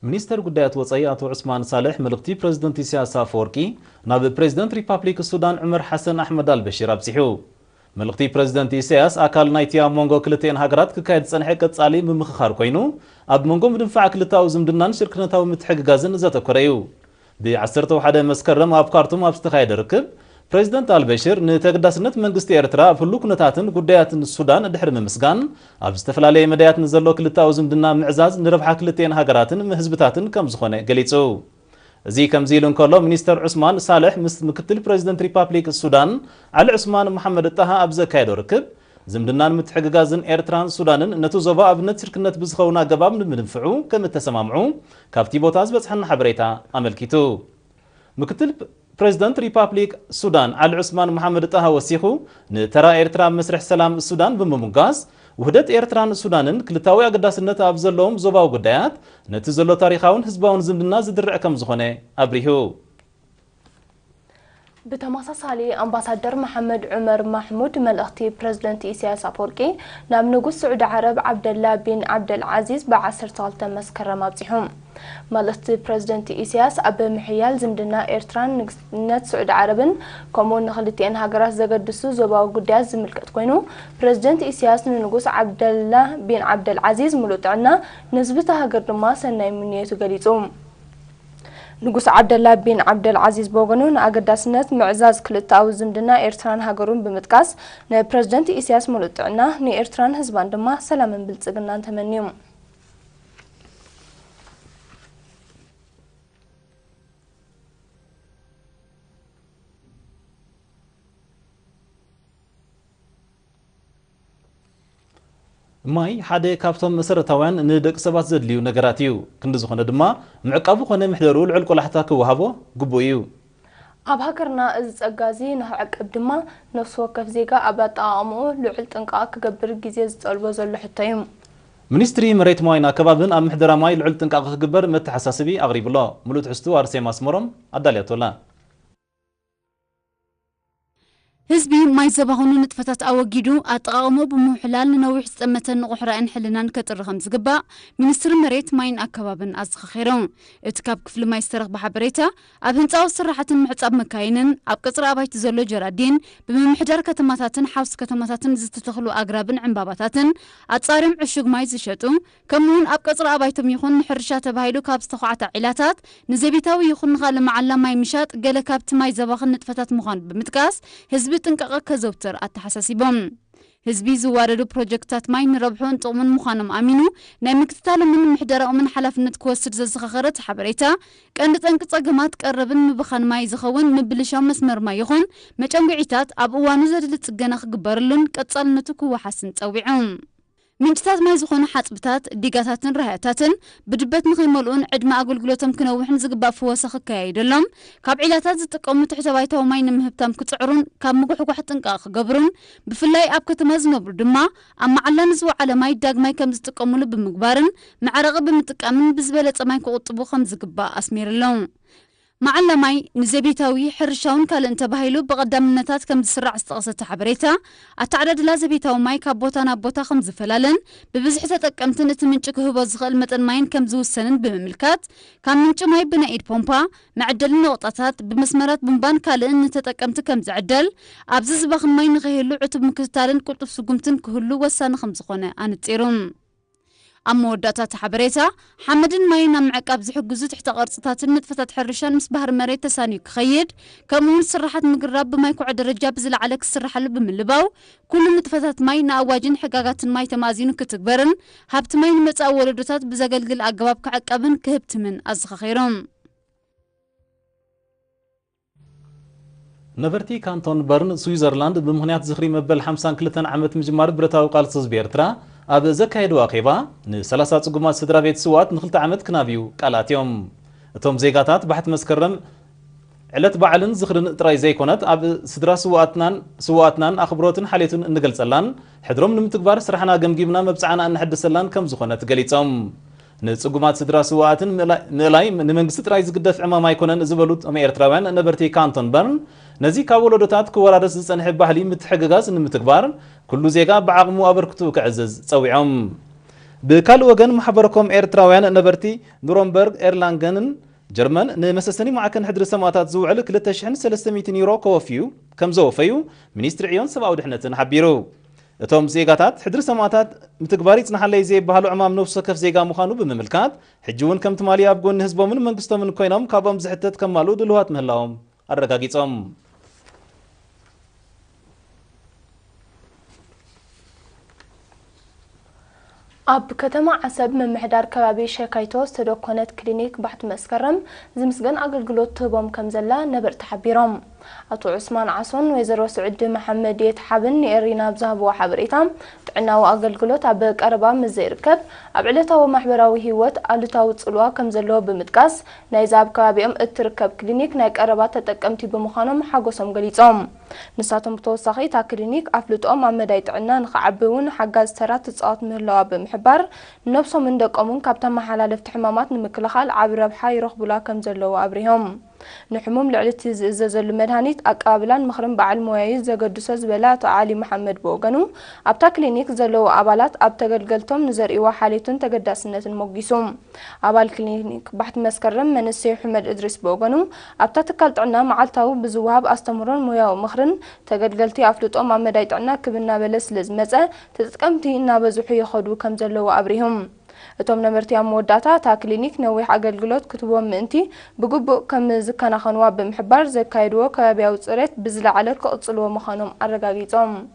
ሚኒስተር ጉዳያት ወጻኢ አቶ ዑስማን ሳልሕ መልእክቲ ፕሬዝደንት ኢሳያስ አፈወርቂ ናብ ፕሬዝደንት ሪፐብሊክ ሱዳን ዑመር ሐሰን አሕመድ አልበሺር አብጽሑ መልእክቲ ፕሬዝደንት ኢሳያስ አካል ናይቲ ኣብ መንጎ ክልተን ሃገራት ክካየድ ዝጸንሐ ቀጻሊ ምምኽኻር ኮይኑ ኣብ መንጎ ምድንፋዕ ክልታዊ ዝምድናን ሽርክነታዊ ምትሕግጋዝን ዘተኮረ እዩ ብ11 መስከረም ኣብ ካርቱም ኣብ ዝተኻየደ ርክብ ፕሬዝደንት አልበሺር ንተገዳስነት መንግስቲ ኤርትራ ፍሉ ኩነታትን ጉዳያትን ሱዳን ድሕሪ ምምስጋን ኣብ ዝተፈላለየ መዳያት ንዘሎ ክልታዊ ዝምድና ምዕዛዝ ንረብሓ ክልተን ሃገራትን ህዝብታትን ከም ዝኾነ ገሊጹ እዚ ከምዚ ኢሉ እንከሎ ሚኒስተር ዑስማን ሳልሕ ምስ ምክትል ፕሬዝደንት ሪፐብሊክ ሱዳን ዓሊ ዑስማን መሐመድ ጣሃ ኣብ ዘካየዶ ርክብ ዝምድናን ምትሕግጋዝን ኤርትራን ሱዳንን ነቲ ዞባ ኣብነት ሽርክነት ብዝኸውን ኣገባብ ንምድንፍዑ ከም ተሰማምዑ ካብቲ ቦታ ዝበፅሐና ሓበሬታ ኣመልኪቱ ምክትል ፕሬዝደንት ሪፐብሊክ ሱዳን ዓሊ ዑስማን መሐመድ ጣሃ ወሲኹ ንተራ ኤርትራ መስርሕ ሰላም ሱዳን ብምሙጋስ ውህደት ኤርትራን ሱዳንን ክልታዊ ኣገዳስነት ኣብ ዘለዎም ዞባዊ ጉዳያት ነቲ ዘሎ ታሪኻውን ህዝባውን ዝምድና ዝድርዕ ከም ዝኾነ ኣብሪሁ بتماسالي أمباسادر محمد عمر محمود ملأختي بريزيدنت إسياس أفورقي نام نقول سعود عرب عبد الله بن عبد العزيز بعصر طالت مسكرة مبزحهم ملأختي بريزيدنت إسياس أبو محيال زمدنا إيرتران نت سعود عربن كمون نخلتين هاجراس زقدسو زباو قداز ملكت كوينو بريزيدنت إسياس نقول عبد الله بن عبد العزيز ملوتعنا نسبتها هاجر ما سنة منيتو قليتهم نقول عبد الله بن عبد العزيز بوغنون أقداسنت معزاز كلتاو زمدنا إيرتران هاجرون بمتقاس نا بريزيدنت إسياس ملوتعنا ني إيرتران هزبان دما سلام بلصقنا نتمنيهم ማይ ሓደ ካብቶም መሰረታውያን ንደቂ ሰባት ዘድልዩ ነገራት እዩ ክንዲ ዝኾነ ድማ ምዕቃቡ ኾነ ምሕደሩ ልዕል ቆላሕታ ክወሃቦ ግቡእ እዩ ኣብ ሃገርና እዚ ጸጋዚ ንኽዕቅብ ድማ ነፍሲ ወከፍ ዜጋ ኣብ ኣጠቓቕምኡ ልዕል ጥንቃቐ ክገብር ግዜ ዝጠልቦ ዘሎ ሕቶ እዩ ሚኒስትሪ መሬት ማይን ኣከባብን ኣብ ምሕደራ ማይ ልዕል ጥንቃቐ ክግበር መተሓሳስቢ ኣቕሪብሎ ሙሉእ ትሕዝቱ ኣርሴማ ኣስመሮም ኣዳልያቶላ ህዝቢ ማይ ዘባኹኑ ንጥፈታት ኣወጊዱ ኣጠቓቕሞ ብምሕላል ንነዊሕ ዝጠመተ ንቑሕራእን ሕልናን ከጥርኸም ዝግባእ ሚኒስትሪ መሬት ማይን ኣከባብን ኣዘኻኺሩ እቲ ካብ ክፍሊ ማይ ዝተረኽበ ሓበሬታ ኣብ ህንፃዊ ስራሕትን ምሕፃብ መካይንን ኣብ ቅፅሪ ኣባይቲ ዘሎ ጀራዲን ብምምሕዳር ከተማታትን ሓውሲ ከተማታትን ዝተተኽሉ ኣግራብን ዕምባባታትን ኣጻርዮም ዕሹግ ማይ ዝሸጡ ከምኡውን ኣብ ቅፅሪ ኣባይቶም ይኹን ንሕርሻ ተባሂሉ ካብ ዝተዃዕተ ዒላታት ንዘቤታዊ ይኹን ንኻልእ መዓላ ማይ ምሻጥ ገለ ካብቲ ማይ ዘባኽን ንጥፈታት ምዃኑ ብምጥቃስ ህዝቢ ጥንቃቐ ከዘውትር ኣተሓሳሲቦም ህዝቢ ዝዋረዱ ፕሮጀክታት ማይ ንረብሑን ጥቕሙን ምዃኖም ኣሚኑ ናይ ምክትታሎምን ምሕደራኦምን ሓላፍነት ክወስድ ዘዘኻኸረት ሓበሬታ ቀንዲ ጠንቂ ጸገማት ቀረብን ምብኻን ማይ ዝኸውን ምብልሻው መስመር ማይ ይኹን መጨንጉዒታት ኣብ እዋኑ ዘድሊ ጽገና ክግበረሉን ቀጻልነቱ ክወሓስን ጸዊዖም ምንጭታት ማይ ዝኾኑ ሓጽብታት ዲጋታትን ራህያታትን ብድበት ንኸይመልኡን ዕድመ ኣገልግሎቶም ክነውሕን ዝግባእ ፍወሳ ክካየደሎም ካብ ዒላታት ዝጥቀሙ ትሕተ ባይታዊ ማይ ንምህብታም ክጽዕሩን ካብ ምጉሕጓሕ ጥንቃቐ ክገብሩን ብፍላይ ኣብ ከተማ ዝነብሩ ድማ ኣብ መዓላ ንዝወዓለ ማይ ዳግማይ ከም ዝጥቀሙሉ ብምግባርን መዕረቒ ብምጥቃምን ብዝበለጸ ማይ ክቁጥቡ ከም ዝግባእ ኣስሚሩሎም መዓላ ማይ ንዘቤታዊ ሕርሻውን ካልእን ተባሂሉ ብቐዳምነታት ከም ዝስራዕ ዝተቐሰተ ሓበሬታ ኣተዓዳድላ ዘቤታዊ ማይ ካብ ቦታ ናብ ቦታ ከም ዝፈላለን ብብዝሒ ተጠቀምትን እቲ ምንጭ ክህቦ ዝኽእል መጠን ማይን ከም ዝውሰንን ብምምልካት ካብ ምንጭ ማይ ብናኢድ ፖምፓ መዕደልን ነቑጣታት ብመስመራት ቡንባን ካልእን ንተጠቀምቲ ከም ዝዕደል ኣብዚ ዝባኽን ማይ ንኸይህሉ ዕቱብ ምክትታልን ቁልጡፍ ስጉምትን ክህሉ ወሳኒ ከም ዝኾነ ኣነፂሩም ኣብ መወዳእታት ሓበሬታ ሓመድን ማይን ኣብ ምዕቃብ ዝሕግዙ ትሕተ ቐርፅታትን ንጥፈታት ሕርሻን ምስ ባህሪ መሬት ተሳንዩ ክኸይድ ከምኡውን ስራሓት ምግራብ ብማይ ኩዕ ደረጃ ብዝለዓለ ክስራሓሉ ብምልባው ኩሉ ንጥፈታት ማይ ንኣዋጅን ሕጋጋትን ማይ ተማዚኑ ክትግበርን ሃብቲ ማይ ንመጻኢ ወለዶታት ብዘገልግል ኣገባብ ክዕቀብን ክህብትምን ኣዘኻኺሮም ነበርቲ ካንቶን በርን ስዊዘርላንድ ብምኽንያት ዝኽሪ መበል 52 ዓመት ምጅማር ብረታዊ ቃልሲ ህዝቢ ኤርትራ ኣብ ዘካየዱ ኣኼባ ን30 ጽጉማት ስድራ ቤት ስዋት ን2 ዓመት ክናብዩ ቃላትዮም እቶም ዜጋታት ባሕቲ መስከረም ዕለት በዓልን ዝኽርን ጥራይ ዘይኮነት ኣብ ስድራ ስዋኣትናን ኣኽብሮትን ሓልየቱን እንገልጸላን ሕድሮም ንምትግባር ስራሕና ገምጊምና መብፅዓና እንሕድሰላን ከም ዝኾነት ገሊጾም ንጽጉማት ስድራ ስዋኣትን ምእላይ ንመንግስቲ ጥራይ ዝግደፍ ዕማም ኣይኮነን ዝበሉት ኤርትራውያን ነበርቲ ካንቶን በርን ነዚ ካብ ወለዶታት ክወራረስ ዝጸንሐ ባህሊ ምትሕግጋዝ ንምትግባር ኩሉ ዜጋ ብዓቕሙ ኣበርክቱ ክዕዝዝ ጸዊዖም بكل وجن محبركم إيرتراويان نبرتي نورنبرغ إيرلانغن جرمن نمسسني معكن حدر سماتات زوعل كلتا شحن 300 يورو كوفيو كم زوفيو منيستر عيون سبعة ودحنة حبيرو اتوم زيغاتات حدر سماتات متكباري تنحلي زي بهالو عمام نفس كف زيغا مخانو بمملكات حجون كم تمالي ابغون حزبو من منقستو من كوينام كابام زحتت كمالو دلوات مهلاهم الرقاقيصهم أب كتما عسب من محدار كبابي شكايتو استدوكونت كلينيك بحت مسكرم زمسجن أقلقلوت تبام كمزلا نبر تحبيرهم أتو عثمان عصون وزير سعود محمد يتحبن يرينا بزهب وحبريتام تعنا وأقلقلوت أبك أربعة مزيركب أبعلتا ومحبراوي هيوت ألتا وتصلوا كمزلوا بمتقاس نايزاب كبابيهم اتركب كلينيك نايك أربعة تتكمتي بمخانم حقوسهم قليتهم نساتهم بتوسخي تا كلينيك أفلتهم عمدايت عنا نخعبون حقاز ترات تصاط مهلوا بمحبار نفسهم من دقامون كابتن محلال افتحمامات نمكلخال عبر ربحا يرخبولا كمزلوا أبريهم نحموم لعلتي زلزل المدهانيت أقابلان مخرم بعل مويز زقدسة زبلات علي محمد بوغنو أبتا كلينيك زلو أبالات أبتا قلقلتهم نزر إيوا حاليتون تقداسنة الموقيسوم أبال كلينيك بحت مسكرم من السيح محمد إدريس بوغنو أبتا تكالت عنا معالتاو بزواب أستمرون مويا ومخرن تقدقلتي أفلتو مامدايت عنا كبنا بلس لزمزة تتكمتي إنا بزوحي يخدو كم زلو أبريهم اتوم نمرتي موداتا تا كلينيك نويح أقلقلوت كتبوهم منتي بقبو كم زكانا خنوا بمحبار زكايدو كبابياو صريت بزلع على كأتصلوا مخانهم الرقاقيتهم